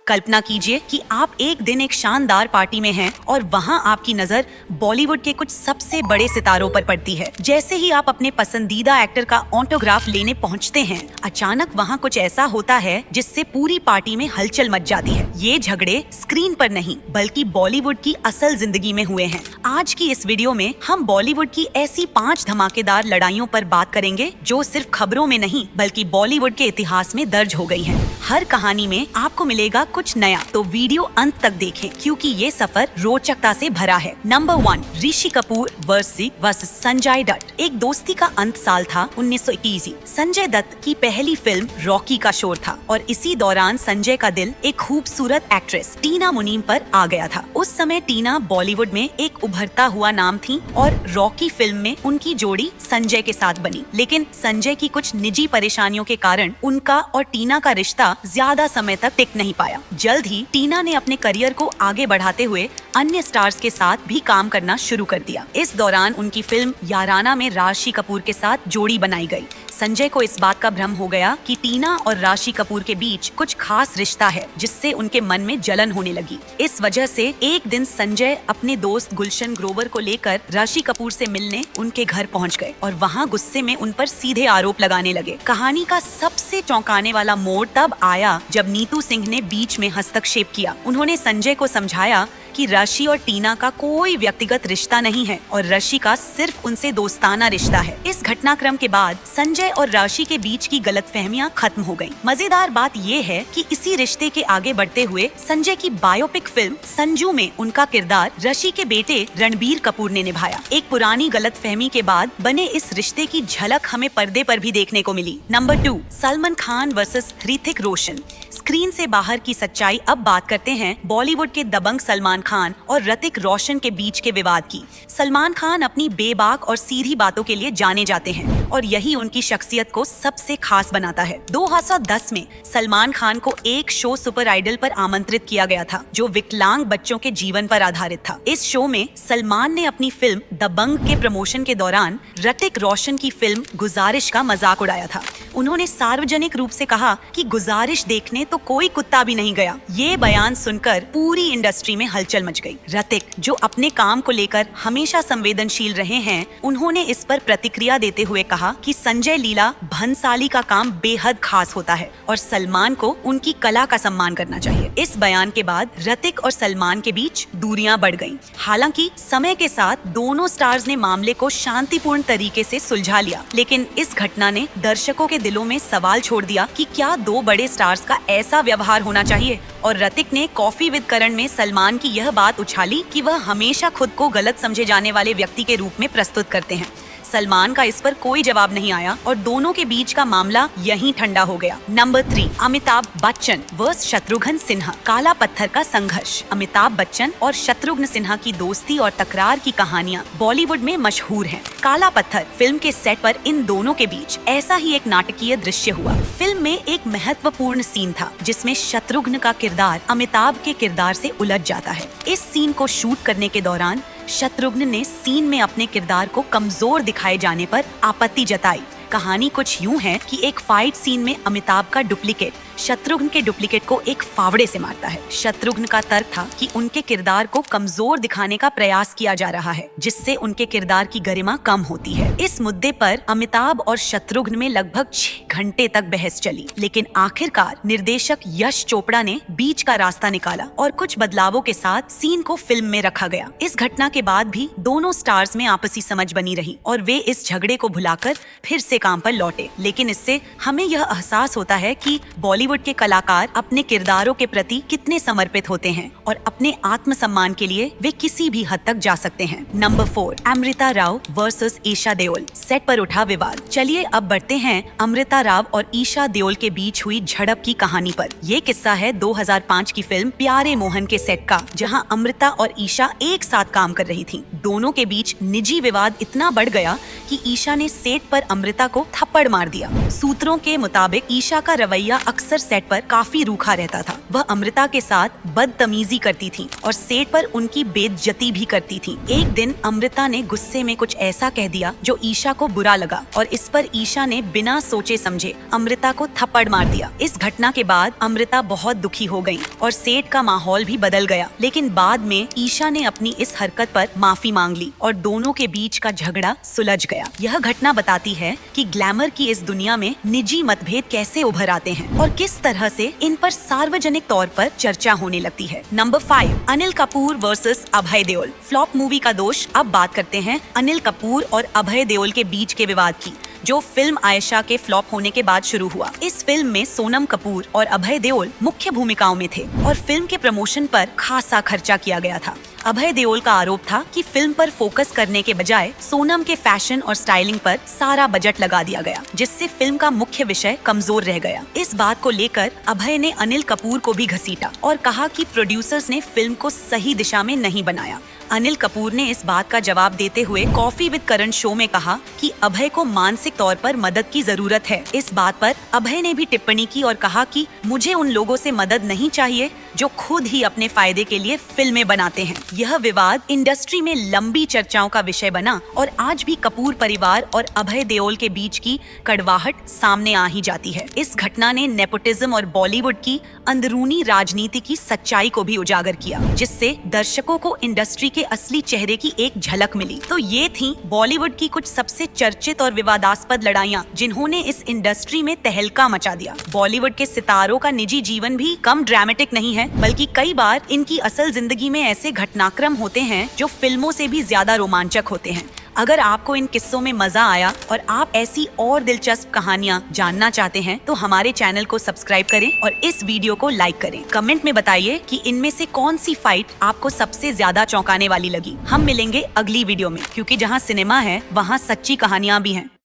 कल्पना कीजिए कि आप एक दिन एक शानदार पार्टी में हैं और वहाँ आपकी नजर बॉलीवुड के कुछ सबसे बड़े सितारों पर पड़ती है। जैसे ही आप अपने पसंदीदा एक्टर का ऑटोग्राफ लेने पहुँचते हैं, अचानक वहाँ कुछ ऐसा होता है जिससे पूरी पार्टी में हलचल मच जाती है। ये झगड़े स्क्रीन पर नहीं बल्कि बॉलीवुड की असल जिंदगी में हुए हैं। आज की इस वीडियो में हम बॉलीवुड की ऐसी 5 धमाकेदार लड़ाइयों पर बात करेंगे जो सिर्फ खबरों में नहीं बल्कि बॉलीवुड के इतिहास में दर्ज हो गई हैं। हर कहानी में आपको मिलेगा कुछ नया, तो वीडियो अंत तक देखें क्योंकि ये सफर रोचकता से भरा है। Number 1, Rishi Kapoor versus Sanjay Dutt. एक दोस्ती का अंत साल था 1981। संजय दत्त की पहली फिल्म रॉकी का शोर था और इसी दौरान संजय का दिल एक खूबसूरत एक्ट्रेस टीना मुनीम पर आ गया था। उस समय टीना बॉलीवुड में एक उभरता हुआ नाम थी और रॉकी फिल्म में उनकी जोड़ी संजय के साथ बनी। लेकिन संजय की कुछ निजी परेशानियों के कारण उनका और टीना का रिश्ता ज्यादा समय तक टिक नहीं पाया। जल्द ही टीना ने अपने करियर को आगे बढ़ाते हुए अन्य स्टार्स के साथ भी काम करना शुरू कर दिया। इस दौरान उनकी फिल्म याराना में राशि कपूर के साथ जोड़ी बनाई गई। संजय को इस बात का भ्रम हो गया कि टीना और राशि कपूर के बीच कुछ खास रिश्ता है, जिससे उनके मन में जलन होने लगी। इस वजह से एक दिन संजय अपने दोस्त गुलशन ग्रोवर को लेकर राशि कपूर से मिलने उनके घर पहुंच गए और वहां गुस्से में उन पर सीधे आरोप लगाने लगे। कहानी का सबसे चौंकाने वाला मोड़ तब आया जब नीतू सिंह ने बीच में हस्तक्षेप किया। उन्होंने संजय को समझाया कि राशि और टीना का कोई व्यक्तिगत रिश्ता नहीं है और राशि का सिर्फ उनसे दोस्ताना रिश्ता है। इस घटनाक्रम के बाद संजय और राशि के बीच की गलतफहमियां खत्म हो गईं। मजेदार बात ये है कि इसी रिश्ते के आगे बढ़ते हुए संजय की बायोपिक फिल्म संजू में उनका किरदार राशि के बेटे रणबीर कपूर ने निभाया। एक पुरानी गलतफहमी के बाद बने इस रिश्ते की झलक हमें पर्दे पर भी देखने को मिली। Number 2, Salman Khan versus Hrithik Roshan. Screen से बाहर की सच्चाई। अब बात करते हैं बॉलीवुड के दबंग सलमान खान और ऋतिक रोशन के बीच के विवाद की। सलमान खान अपनी बेबाक और सीधी बातों के लिए जाने जाते हैं और यही उनकी शख्सियत को सबसे खास बनाता है। 2010 में सलमान खान को एक शो सुपर आइडल पर आमंत्रित किया गया था जो विकलांग बच्चों के जीवन पर आधारित था। इस शो में सलमान ने अपनी फिल्म दबंग के प्रमोशन के दौरान ऋतिक रोशन की फिल्म गुजारिश का मजाक उड़ाया था। उन्होंने सार्वजनिक रूप से कहा कि गुजारिश देखने तो कोई कुत्ता भी नहीं गया। ये बयान सुनकर पूरी इंडस्ट्री में हलचल मच गई। ऋतिक, जो अपने काम को लेकर हमेशा संवेदनशील रहे हैं, उन्होंने इस पर प्रतिक्रिया देते हुए कहा कि संजय लीला भंसाली का काम बेहद खास होता है और सलमान को उनकी कला का सम्मान करना चाहिए। इस बयान के बाद ऋतिक और सलमान के बीच दूरियां बढ़ गईं। हालांकि समय के साथ दोनों स्टार्स ने मामले को शांतिपूर्ण तरीके से सुलझा लिया, लेकिन इस घटना ने दर्शकों के दिलों में सवाल छोड़ दिया कि क्या 2 बड़े स्टार्स का ऐसा व्यवहार होना चाहिए। और ऋतिक ने कॉफी विद करण में सलमान की यह बात उछाली कि वह हमेशा खुद को गलत समझे जाने वाले व्यक्ति के रूप में प्रस्तुत करते हैं। सलमान का इस पर कोई जवाब नहीं आया और दोनों के बीच का मामला यहीं ठंडा हो गया। Number 3, Amitabh Bachchan versus Shatrughan Sinha. काला पत्थर का संघर्ष। अमिताभ बच्चन और शत्रुघ्न सिन्हा की दोस्ती और तकरार की कहानियां बॉलीवुड में मशहूर हैं। काला पत्थर फिल्म के सेट पर इन दोनों के बीच ऐसा ही एक नाटकीय दृश्य हुआ। फिल्म में एक महत्वपूर्ण सीन था जिसमें शत्रुघ्न का किरदार अमिताभ के किरदार से उलझ जाता है। इस सीन को शूट करने के दौरान शत्रुघ्न ने सीन में अपने किरदार को कमजोर दिखाए जाने पर आपत्ति जताई। कहानी कुछ यूं है कि एक फाइट सीन में अमिताभ का डुप्लीकेट शत्रुघ्न के डुप्लीकेट को एक फावड़े से मारता है। शत्रुघ्न का तर्क था कि उनके किरदार को कमजोर दिखाने का प्रयास किया जा रहा है, जिससे उनके किरदार की गरिमा कम होती है। इस मुद्दे पर अमिताभ और शत्रुघ्न में लगभग 6 घंटे तक बहस चली, लेकिन आखिरकार निर्देशक यश चोपड़ा ने बीच का रास्ता निकाला और कुछ बदलावों के साथ सीन को फिल्म में रखा गया। इस घटना के बाद भी दोनों स्टार्स में आपसी समझ बनी रही और वे इस झगड़े को भुलाकर फिर से काम पर लौटे। लेकिन इससे हमें यह एहसास होता है कि बॉलीवुड के कलाकार अपने किरदारों के प्रति कितने समर्पित होते हैं और अपने आत्मसम्मान के लिए वे किसी भी हद तक जा सकते हैं। Number 4, Amrita Rao versus Esha Deol. Set पर उठा विवाद। चलिए अब बढ़ते हैं अमृता राव और ईशा देओल के बीच हुई झड़प की कहानी पर। ये किस्सा है 2005 की फिल्म प्यारे मोहन के सेट का, जहां अमृता और ईशा एक साथ काम कर रही थीं। दोनों के बीच निजी विवाद इतना बढ़ गया कि ईशा ने सेट पर अमृता को थप्पड़ मार दिया। सूत्रों के मुताबिक ईशा का रवैया अक्सर सेट पर काफी रूखा रहता था। वह अमृता के साथ बदतमीजी करती थी और सेट पर उनकी बेइज्जती भी करती थी। एक दिन अमृता ने गुस्से में कुछ ऐसा कह दिया जो ईशा को बुरा लगा और इस पर ईशा ने बिना सोचे समझे अमृता को थप्पड़ मार दिया। इस घटना के बाद अमृता बहुत दुखी हो गई और सेट का माहौल भी बदल गया। लेकिन बाद में ईशा ने अपनी इस हरकत पर माफी मांग ली और दोनों के बीच का झगड़ा सुलझ गया। यह घटना बताती है कि ग्लैमर की इस दुनिया में निजी मतभेद कैसे उभर आते हैं और किस तरह से इन पर सार्वजनिक तौर पर चर्चा होने लगती है। Number 5, Anil Kapoor versus Abhay Deol. Flop movie का दोष। अब बात करते हैं अनिल कपूर और अभय देओल के बीच के विवाद की, जो फिल्म आयशा के फ्लॉप होने के बाद शुरू हुआ। इस फिल्म में सोनम कपूर और अभय देओल मुख्य भूमिकाओं में थे और फिल्म के प्रमोशन पर खासा खर्चा किया गया था। अभय देओल का आरोप था कि फिल्म पर फोकस करने के बजाय सोनम के फैशन और स्टाइलिंग पर सारा बजट लगा दिया गया, जिससे फिल्म का मुख्य विषय कमजोर रह गया। इस बात को लेकर अभय ने अनिल कपूर को भी घसीटा और कहा कि प्रोड्यूसर्स ने फिल्म को सही दिशा में नहीं बनाया। अनिल कपूर ने इस बात का जवाब देते हुए कॉफी विद करण शो में कहा कि अभय को मानसिक तौर पर मदद की जरूरत है। इस बात पर अभय ने भी टिप्पणी की और कहा कि मुझे उन लोगों से मदद नहीं चाहिए जो खुद ही अपने फायदे के लिए फिल्में बनाते हैं। यह विवाद इंडस्ट्री में लंबी चर्चाओं का विषय बना और आज भी कपूर परिवार और अभय देओल के बीच की कड़वाहट सामने आ ही जाती है। इस घटना ने नेपोटिज्म और बॉलीवुड की अंदरूनी राजनीति की सच्चाई को भी उजागर किया, जिससे दर्शकों को इंडस्ट्री के असली चेहरे की एक झलक मिली। तो ये थी बॉलीवुड की कुछ सबसे चर्चित और विवादास्पद लड़ाइयाँ, जिन्होंने इस इंडस्ट्री में तहलका मचा दिया। बॉलीवुड के सितारों का निजी जीवन भी कम ड्रामेटिक नहीं है, बल्कि कई बार इनकी असल जिंदगी में ऐसे घटनाक्रम होते हैं जो फिल्मों से भी ज्यादा रोमांचक होते हैं। अगर आपको इन किस्सों में मजा आया और आप ऐसी और दिलचस्प कहानियाँ जानना चाहते हैं तो हमारे चैनल को सब्सक्राइब करें और इस वीडियो को लाइक करें। कमेंट में बताइए कि इनमें से कौन सी फाइट आपको सबसे ज्यादा चौंकाने वाली लगी। हम मिलेंगे अगली वीडियो में, क्योंकि जहाँ सिनेमा है वहाँ सच्ची कहानियाँ भी हैं।